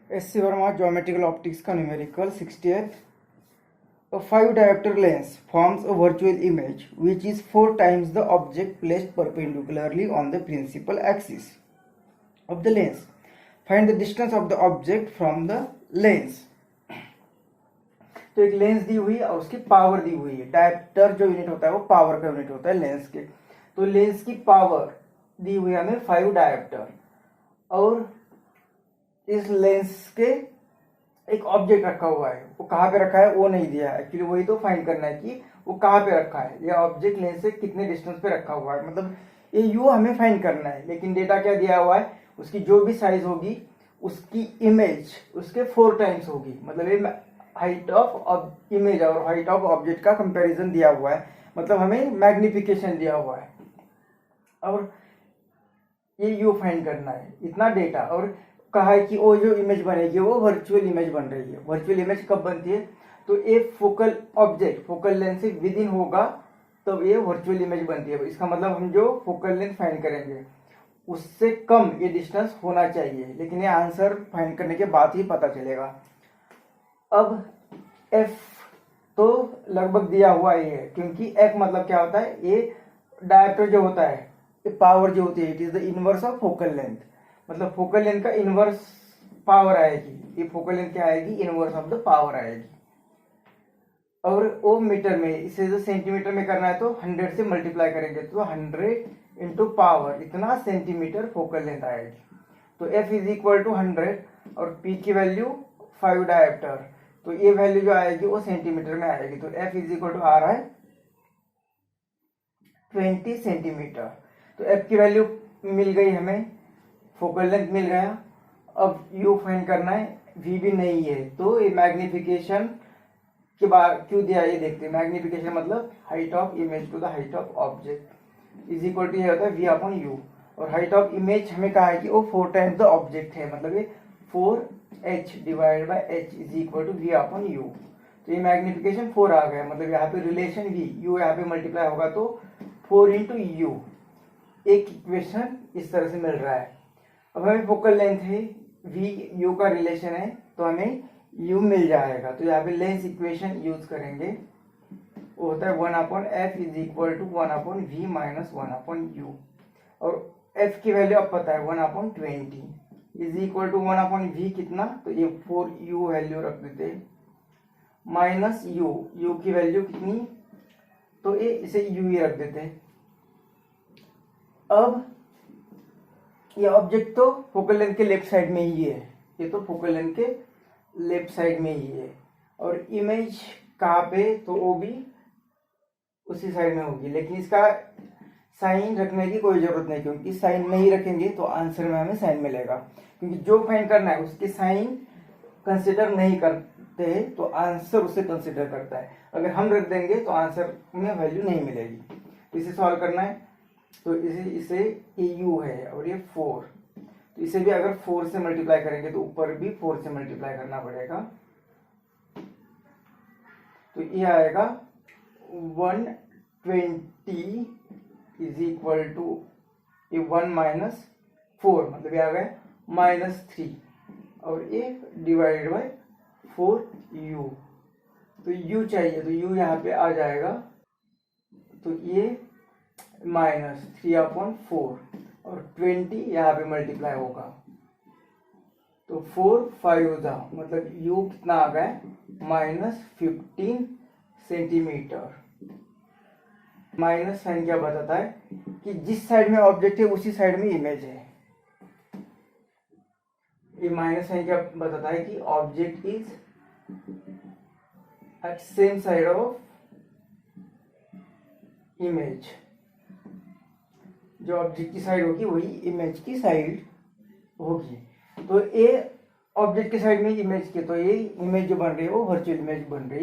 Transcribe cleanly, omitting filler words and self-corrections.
S.C. Verma Geometrical Optics का numerical 60th. A 5 diopter lens forms a virtual image which is 4 times the object placed perpendicularly on the principal axis of the lens. Find the distance of the object from the lens. तो एक lens दी हुई है और उसकी power दी हुई है. Dioptre जो unit होता है वो पावर का यूनिट होता है लेंस के. तो लेंस की पावर दी हुई है हमें 5 डायप्टर और इस लेंस के एक ऑब्जेक्ट रखा हुआ है. वो कहाँ पे रखा है वो नहीं दिया है. एक्चुअली वही तो फाइंड करना है कि वो कहाँ पे रखा है. यह ऑब्जेक्ट लेंस से कितने डिस्टेंस पे रखा हुआ है. मतलब ये यू हमें फाइंड करना है. लेकिन डेटा क्या दिया हुआ है, उसकी जो भी साइज होगी उसकी इमेज उसके 4 टाइम्स होगी. मतलब ये हाइट ऑफ इमेज और हाइट ऑफ ऑब्जेक्ट का कंपैरिजन दिया हुआ है. मतलब हमें मैग्निफिकेशन दिया हुआ है और ये यू फाइंड करना है. इतना डेटा. और कहा है कि वो जो इमेज बनेगी वो वर्चुअल इमेज बन रही है. वर्चुअल इमेज कब बनती है, तो एक फोकल ऑब्जेक्ट फोकल लेंथ से विद इन होगा तब ये वर्चुअल इमेज बनती है. इसका मतलब हम जो फोकल लेंथ फाइंड करेंगे उससे कम ये डिस्टेंस होना चाहिए. लेकिन ये आंसर फाइंड करने के बाद ही पता चलेगा. अब एफ तो लगभग दिया हुआ ही है, क्योंकि एफ मतलब क्या होता है, ये डायप्टर जो होता है, ये पावर जो होती है, it is the inverse of focal length. मतलब फोकल लेंथ का इनवर्स पावर आएगी. ये फोकल लेंथ क्या आएगी, इनवर्स ऑफ द पावर आएगी. और वो मीटर में, इसे जो सेंटीमीटर में करना है तो 100 से मल्टीप्लाई करेंगे तो 100 इंटू पावर इतना सेंटीमीटर फोकल लेंथ आएगी. तो एफ इज इक्वल टू 100 और पी की वैल्यू 5 डायप्टर. तो ये वैल्यू जो आएगी वो सेंटीमीटर में आएगी. तो एफ इज इक्वल टू आ रहा है 20 सेंटीमीटर. तो एफ की वैल्यू मिल गई हमें, फोकल लेंथ मिल गया. अब यू फाइंड करना है. वी भी नहीं है तो ये मैग्निफिकेशन के बाद क्यों दिया ये देखते हैं. मैग्निफिकेशन मतलब height of image to the height of object is equal to ये होता है वी अपॉन यू. और हाइट ऑफ इमेज हमें कहा है कि वो 4 टाइम्स द ऑब्जेक्ट है. मतलब ये 4h divide by h is equal to v upon u. तो ये मैग्निफिकेशन 4 आ गया. मतलब यहाँ पे रिलेशन वी यू यहाँ पे मल्टीप्लाई होगा तो 4 इंटू यू. एक इक्वेशन इस तरह से मिल रहा है. अब हमें फोकल लेंथ है, वी यू का रिलेशन है तो हमें यू मिल जाएगा. तो यहाँ पे लेंस इक्वेशन यूज करेंगे. वो होता है 1 upon f is equal to 1 upon v minus 1 upon u. और एफ की वैल्यू अब पता है 1 upon 20 is equal to 1 upon v कितना, तो ये 4 यू वैल्यू रख देते माइनस यू. यू की वैल्यू कितनी, तो ये इसे यू ही रख देते. अब ये ऑब्जेक्ट तो फोकल लेंथ के लेफ्ट साइड में ही है. ये तो फोकल लेंथ के लेफ्ट साइड में ही है. और इमेज कहाँ पे, तो वो भी उसी साइड में होगी. लेकिन इसका साइन रखने की कोई जरूरत नहीं, क्योंकि साइन नहीं रखेंगे तो आंसर में हमें साइन मिलेगा. क्योंकि जो फाइंड करना है उसके साइन कंसिडर नहीं करते हैं तो आंसर उसे कंसिडर करता है. अगर हम रख देंगे तो आंसर में वैल्यू नहीं मिलेगी. तो इसे सॉल्व करना है तो इसे ये u है और ये 4. तो इसे भी अगर 4 से मल्टीप्लाई करेंगे तो ऊपर भी 4 से मल्टीप्लाई करना पड़ेगा. तो ये आएगा 120 इज इक्वल टू ये 1 माइनस 4. मतलब ये आ गया -3 और ये डिवाइडेड बाय 4u. तो u चाहिए तो u यहाँ पे आ जाएगा. तो ये -3 अपॉन 4 और 20 यहाँ पे मल्टीप्लाई होगा. तो 4 5 था, मतलब u कितना आ गया -15 सेंटीमीटर. माइनस साइन क्या बताता है कि जिस साइड में ऑब्जेक्ट है उसी साइड में इमेज है. ये माइनस साइन क्या बताता है कि object is at same side of image. जो ऑब्जेक्ट की साइड होगी वही इमेज की साइड होगी. तो ये ऑब्जेक्ट की साइड में इमेज के, तो ये इमेज जो बन रही है वो वर्चुअल इमेज बन रही है.